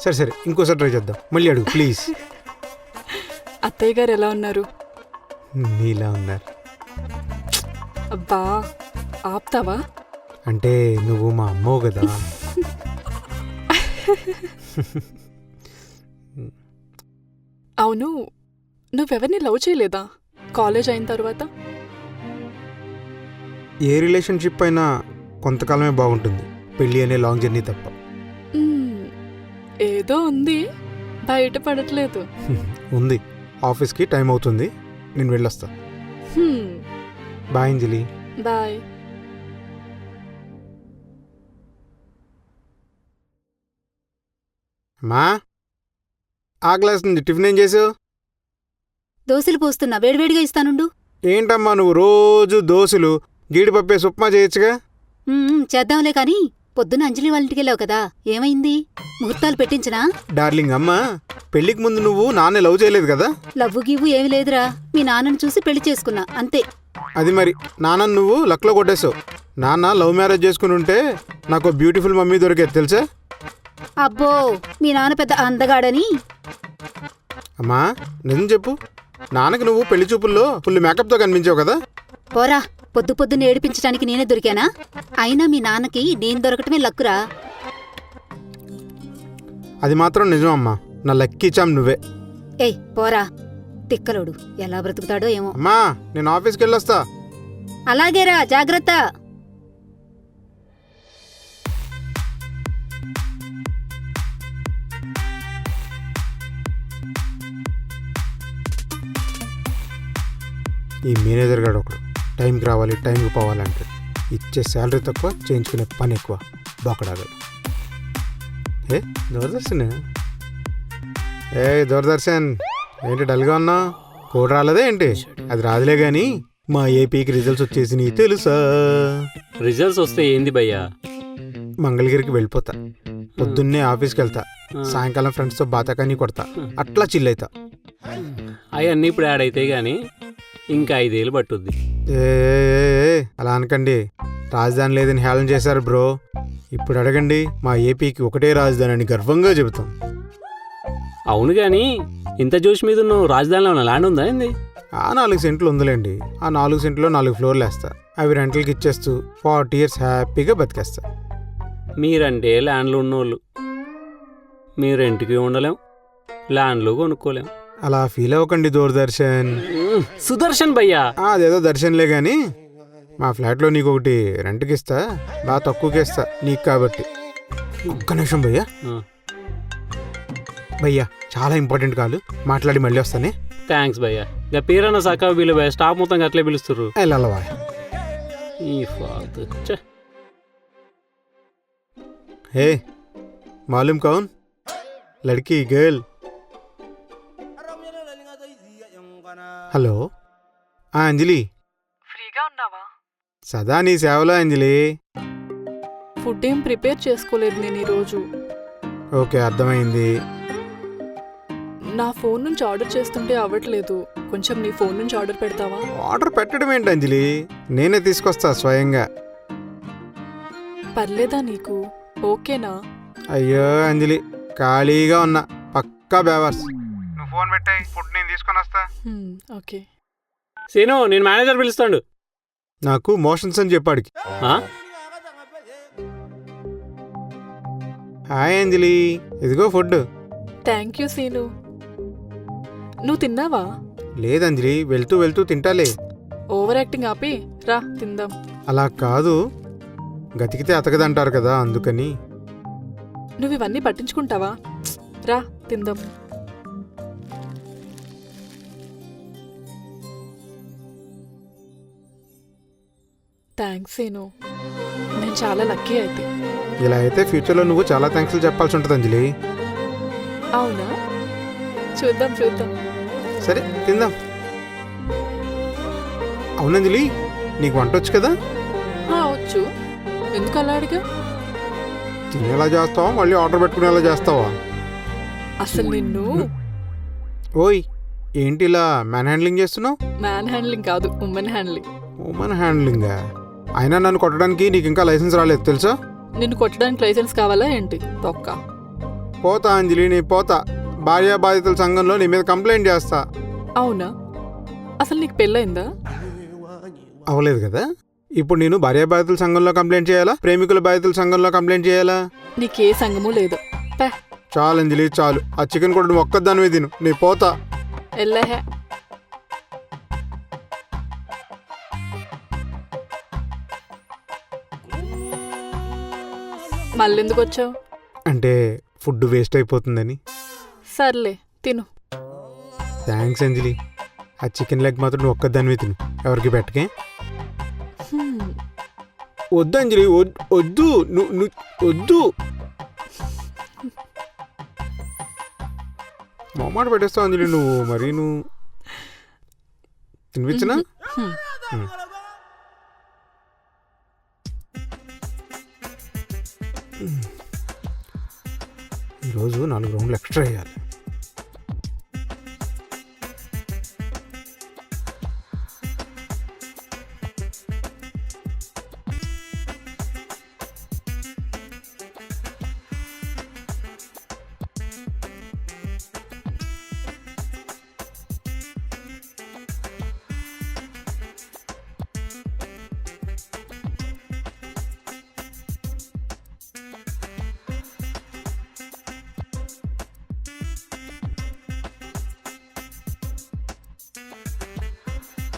సరే సరే, ఇంకోసారి ట్రై చేద్దాం. మళ్ళీ అడుగు ప్లీజ్. అత్తయ్య గారు ఎలా ఉన్నారు? నీలా ఉన్నారు. అబ్బా, ఆపుతావా? అంటే నువ్వు మా అమ్మవు కదా. అవును, నువ్వెవరిని లవ్ చేయలేదా కాలేజ్ అయిన తర్వాత? ఏ రిలేషన్షిప్ అయినా కొంతకాలమే బాగుంటుంది, పెళ్ళి అనే లాంగ్ జర్నీ తప్ప. ఏదో ఉంది, బయటపడట్లేదు. ఉంది. ఆఫీస్కి టైం అవుతుంది, నేను వెళ్ళొస్తా. బాయ్ అంజలి. బాయ్. అమ్మా, ఆకలేస్తుంది. టిఫిన్ ఏం చేసావు? దోశలు పోస్తున్నా, వేడివేడిగా ఇస్తానుండు. ఏంటమ్మా నువ్వు రోజు దోశలు, జీడిపప్పే ఉప్మా చేయొచ్చుగా. చేద్దాంలే కాని పొద్దున్న అంజలి వాళ్ళ ఇంటికి వెళ్ళావు కదా, ఏమైంది? ముహూర్తాలు పెట్టించినా? డార్లింగ్ అమ్మా, పెళ్లికి ముందు నువ్వు నాన్నే లవ్ చేయలేదు కదా. లవ్వు గివ్వు ఏమి లేదురా, మీ నాన్నను చూసి పెళ్లి చేసుకున్నా అంతే. అది మరి నాన్న నువ్వు లక్లో కొట్టేశావు. నాన్న లవ్ మ్యారేజ్ చేసుకుని ఉంటే నాకు బ్యూటిఫుల్ మమ్మీ దొరికేది తెలుసా. అబ్బో, మీ నాన్న పెద్ద అందగాడని. అమ్మా నిజం చెప్పు, నాన్నకి నువ్వు పెళ్లి చూపుల్లో ఫుల్ మేకప్తో కనిపించావు కదా. పోరా, పొద్దు పొద్దున్న ఏడిపించడానికి నేనే దొరికానా? అయినా మీ నాన్నకి నేను దొరకటమే లక్కురా. అది మాత్రం నిజం అమ్మా, నా లక్కీ చామ్ నువ్వే. ఏయ్ పోరా, తిక్కలోడు ఎలా బ్రతుకుతాడో ఏమో. అమ్మా నేను ఆఫీస్కి వెళ్ళొస్తా. అలాగేరా, జాగ్రత్త. ఈ మేనేజర్ గారు ఒకడు టైంకి రావాలి, టైంకి పోవాలంటే ఇచ్చే శాలరీ తక్కువ, చేయించుకునే పని ఎక్కువ. బొక్కడాగాడు. ఏ దూరదర్శన్, దూరదర్శన్ ఏంటి డల్గా ఉన్నా? కోడ్ రాలేదా ఏంటి? అది రాదులే గాని మా ఏపీకి రిజల్ట్స్ వచ్చేసినాయి తెలుసా. రిజల్ట్స్ వస్తే ఏంది భయ్యా? మంగళగిరికి వెళ్ళిపోతా. పొద్దున్నే ఆఫీస్కి వెళ్తా, సాయంకాలం ఫ్రెండ్స్తో బాతాకాని కొడతా, అట్లా చిల్ అవుతా. అవన్నీ ఇప్పుడు యాడ్ అవుతాయి కానీ ఇంకా 5 ఏళ్ళు పట్టుద్ది. అలా అనకండి, రాజధాని లేదని హేళన చేశారు బ్రో. ఇప్పుడు అడగండి, మా ఏపీకి ఒకటే రాజధాని అని గర్వంగా చెబుతాం. అవును కానీ ఇంత జోష్ మీద నువ్వు రాజధానిలో ఉన్న ల్యాండ్ ఉందా ఏంది? ఆ 4 సెంట్లు ఉందిలేండి. ఆ 4 సెంట్లో 4 ఫ్లోర్లు వేస్తా. అవి రెంట్లకి ఇచ్చేస్తూ 40 years హ్యాపీగా బతికేస్తా. మీరంటే ల్యాండ్లు ఉన్నోళ్ళు, మీరు రెంట్కి ఉండలేం, ల్యాండ్లు కొనుక్కోలేం. అలా ఫీల్ అవ్వకండి దూరదర్శన్. సుదర్శన్ భయ్యా. అదేదో దర్శన్లే కానీ మా ఫ్లాట్లో నీకు ఒకటి రెంట్కి ఇస్తా, బాగా తక్కువకి ఇస్తా నీకు కాబట్టి. ఒక్క నిమిషం భయ్యా. భయ్యా చాలా ఇంపార్టెంట్ కాలు, మాట్లాడి మళ్ళీ వస్తానే. థ్యాంక్స్ భయ్యా. ఇక పేరన్న సకా వీళ్ళు భయ్యా, స్టాఫ్ మొత్తం అట్లే పిలుస్తుర్రు. వెళ్ళవా ఈ ఫాల్తు. హే మాలూమ్ కౌన్ లడ్కీ గర్ల్. హలో అంజలి, ఫ్రీగా ఉన్నావా? సదా నీ సేవలో అంజలి. ఫుడ్ ఏం ప్రిపేర్ చేసుకోలేదు నేను ఈరోజు. ఓకే అర్థమైంది. నా ఫోన్ నుంచి ఆర్డర్ చేస్తుంటే అవ్వట్లేదు, కొంచెం నీ ఫోన్ నుంచి ఆర్డర్ పెడతావా? ఆర్డర్ పెట్టడం ఏంటి అంజలి, నేనే తీసుకొస్తా స్వయంగా. పర్లేదా నీకు? ఓకేనా? అయ్యో అంజలి, ఖాళీగా ఉన్నా, పక్కా బేవర్స్. నువ్వు ఫోన్ పెట్టాయి, ఫుడ్ నేను తీసుకొని వస్తా. ఓకే. సీను, నేను మేనేజర్ పిలుస్తాడు. నాకు మోషన్స్ అని చెప్పాడికి. హాయ్ అంజలి, ఇదిగో ఫుడ్. Thank you scene. నువ్వు తిన్నావా? లేదంజలి, వెళ్తూ వెళ్తూ తింటాలే. ఓవర్ యాక్టింగ్ ఆపి రా తిందాం. అలా కాదు, గతికితే అతకదంటారు కదా అందుకని. నువ్వు ఇవన్నీ పట్టించుకుంటావా? రా తిందాం. థ్యాంక్స్ సీను, నేను చాలా లక్కీ అయితే. ఇలా అయితే ఫ్యూచర్లో నువ్వు చాలా థ్యాంక్స్లు చెప్పాల్సి ఉంటుంది అంజలి. అవునా? చూద్దాం చూద్దాం. సరే తిందాం. అవునంజలి, నీకు వంట వచ్చు కదా? వచ్చు. ఎందుకు అలా అడిగా? తినేలా చేస్తావా మళ్ళీ ఆర్డర్ పెట్టుకునేలా చేస్తావా? అసలు నిన్ను ఓయ్, ఏంటి ఇలా మ్యాన్ హ్యాండ్లింగ్ చేస్తున్నావు? మ్యాన్ హ్యాండ్లింగ్ కాదు, ఉమెన్ హ్యాండ్లింగ్. ఉమెన్ హ్యాండ్లింగా? అయినా నన్ను కొట్టడానికి నీకు ఇంకా లైసెన్స్ రాలేదు తెలుసా? నిన్ను కొట్టడానికి లైసెన్స్ కావాలా ఏంటి? తొక్క. పోతా అంజలి, నీ పోతా. భార్యా బాధితుల సంఘంలో నీ మీద కంప్లైంట్ చేస్తా. అవునా? అసలు నీకు పెళ్ళయిందా? అవ్వలేదు కదా. ఇప్పుడు నేను భార్యా బాధితుల సంఘంలో కంప్లైంట్ చేయాలా, ప్రేమికుల బాధితుల సంఘంలో కంప్లైంట్ చేయాలా? నీకే సంఘము లేదు. పే. చాలు అంజలి చాలు. ఆ చికెన్ కూడా నువ్వు ఒక్కదానివే తిను. నీ పోతా. ఎల్లహే. మళ్ళెందుకు వచ్చావు? అంటే ఫుడ్ వేస్ట్ అయిపోతుందని. సర్లే తిను. థ్యాంక్స్ అంజలి. ఆ చికెన్ లెగ్ మాత్రం నువ్వు ఒక్కదానివే తిను, ఎవరికి పెట్టకే. వద్దు అంజలి, వద్దు. నువ్వు వద్దు. మొమ్మాట పెట్టేస్తావు అంజలి నువ్వు. మరి నువ్వు తినిపించనా? ఈరోజు 4 రౌండ్లు ఎక్స్ట్రా వేయాలి.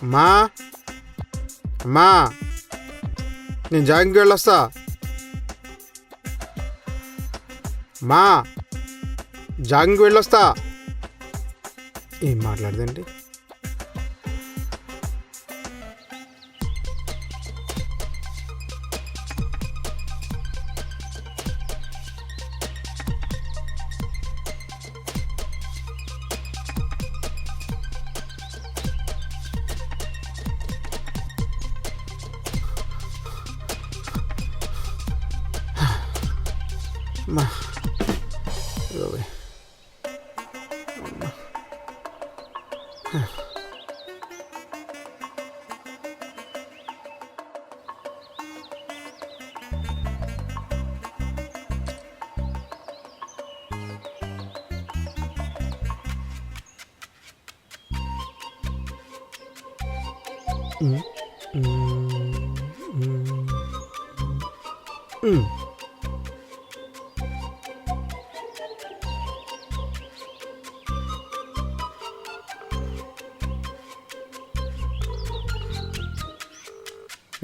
అమ్మా అమ్మా, నేను జాగింగ్కి వెళ్ళొస్తా. మా జాగింగ్కి వెళ్ళొస్తా. ఏం మాట్లాడదండి? అమ్మా ఇదిగోవే.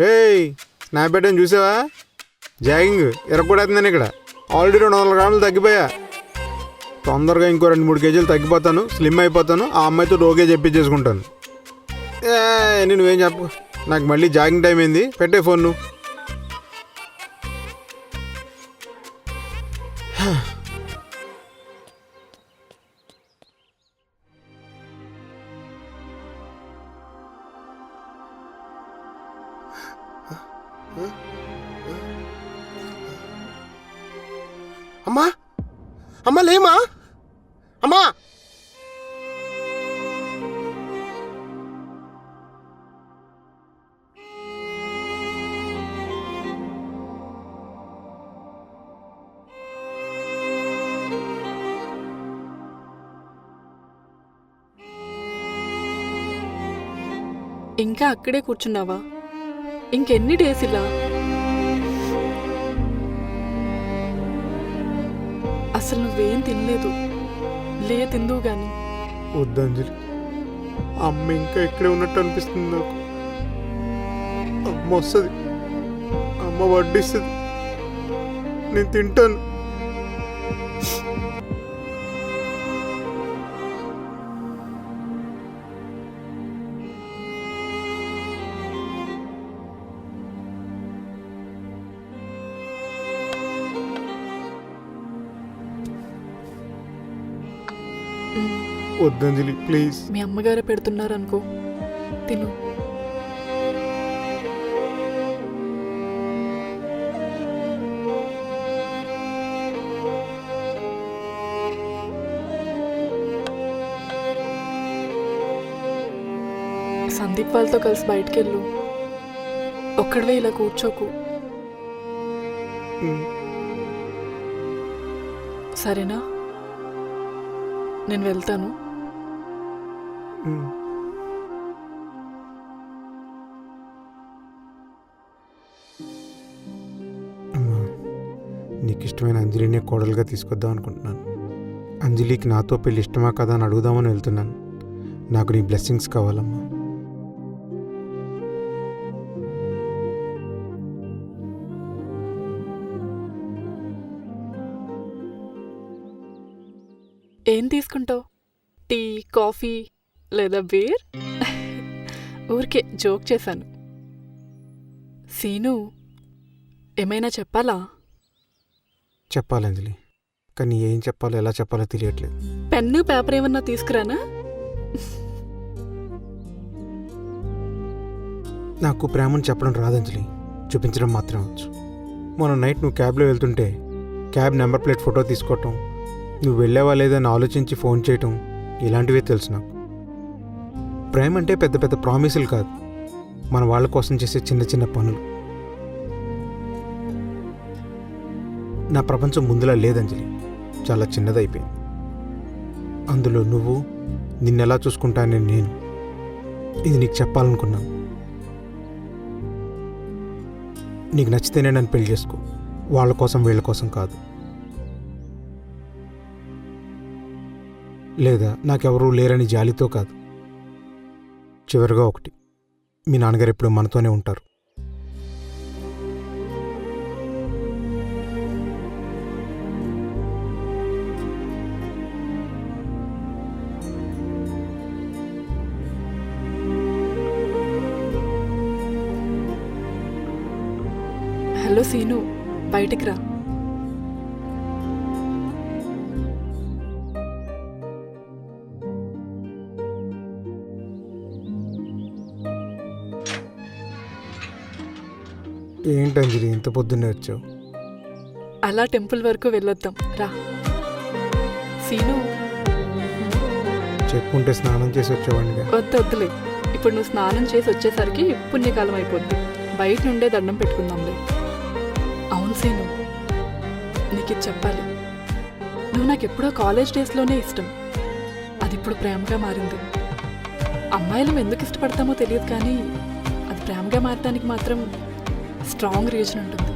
ఏయ్, స్నాప్చాట్ అని చూసావా? జాగింగ్ ఎరగకూడదని ఇక్కడ. ఆల్రెడీ 200 గ్రాములు తగ్గిపోయా. తొందరగా ఇంకో 2-3 కేజీలు తగ్గిపోతాను, స్లిమ్ అయిపోతాను. ఆ అమ్మాయితో ఓకే చెప్పించేసుకుంటాను. నువ్వేం చెప్పు. నాకు మళ్ళీ జాగింగ్ టైం అయింది. పెట్టే ఫోన్ నువ్వు. అమ్మా అమ్మా, లేమా అమ్మా. ఇంకా అక్కడే కూర్చున్నావా? ఇంకెన్ని డేస్ ఇలా? అసలు నువ్వేం తినలేదు. తిందువు గాని. వద్దంజలి, అమ్మ ఇంకా ఇక్కడే ఉన్నట్టు అనిపిస్తుంది నాకు. అమ్మ వస్తుంది, అమ్మ అమ్మ వడ్డిస్తుంది, నేను తింటాను. వద్దంజలి ప్లీజ్. మీ అమ్మగారే పెడుతున్నారనుకో, తిను. సందీప్ వాళ్ళతో కలిసి బయటకెళ్ళు. ఒక్కడవే ఇలా కూర్చోకు, సరేనా? నేను వెళ్తాను. అమ్మా, నీకు ఇష్టమైన అంజలినే కోడలుగా తీసుకొద్దాం అనుకుంటున్నాను. అంజలికి నాతో పెళ్ళి ఇష్టమా కదా అని అడుగుదామని వెళ్తున్నాను. నాకు నీ బ్లెస్సింగ్స్ కావాలమ్మా. ఏం తీసుకుంటావు? టీ, కాఫీ లేదా బీర్? ఊరికే జోక్ చేశాను. సీను, ఏమైనా చెప్పాలా? చెప్పాలి అంజలి, కానీ ఏం చెప్పాలో ఎలా చెప్పాలో తెలియట్లేదు. పెన్ను పేపర్ ఏమన్నా తీసుకురానా? నాకు ప్రేమను చెప్పడం రాదంజలి, చూపించడం మాత్రం వచ్చు. మొన్న నైట్ నువ్వు క్యాబ్లో వెళ్తుంటే క్యాబ్ నెంబర్ ప్లేట్ ఫోటో తీసుకోవటం, నువ్వు వెళ్ళావా లేదని ఆలోచించి ఫోన్ చేయటం, ఇలాంటివే తెలుసు నాకు. ప్రేమ అంటే పెద్ద పెద్ద ప్రామిసులు కాదు, మన వాళ్ళ కోసం చేసే చిన్న చిన్న పనులు. నా ప్రపంచం ముందులా లేదంజలి, చాలా చిన్నదైపోయింది. అందులో నువ్వు, నిన్నెలా చూసుకుంటానని నేను. ఇది నీకు చెప్పాలనుకున్నాను. నీకు నచ్చితేనే నన్ను పెళ్లి చేసుకో, వాళ్ళ కోసం వీళ్ళ కోసం కాదు. లేదా నాకెవరూ లేరని జాలితో కాదు. చివరిగా ఒకటి, మీ నాన్నగారు ఎప్పుడు మనతోనే ఉంటారు. హలో సీను, బయటికి రా. ఏంటంజలి ఇంత పొద్దున్నే వచ్చావు? అలా టెంపుల్ వరకు వెళ్ళొద్దాం రా. సీను, చెప్పుంటే స్నానం చేసి వచ్చేవాడిగా. వద్దులే, ఇప్పుడు నువ్వు స్నానం చేసి వచ్చేసరికి పుణ్యకాలం అయిపోద్ది. బయట నుండే దండం పెట్టుకుందాంలే. అవును సీను, నీకు ఇది చెప్పాలి. నువ్వు నాకెప్పుడో కాలేజ్ డేస్లోనే ఇష్టం, అది ఇప్పుడు ప్రేమగా మారింది. అమ్మాయిలం ఎందుకు ఇష్టపడతామో తెలియదు, కానీ అది ప్రేమగా మారడానికి మాత్రం స్ట్రాంగ్ రీజన్ ఉంటుంది.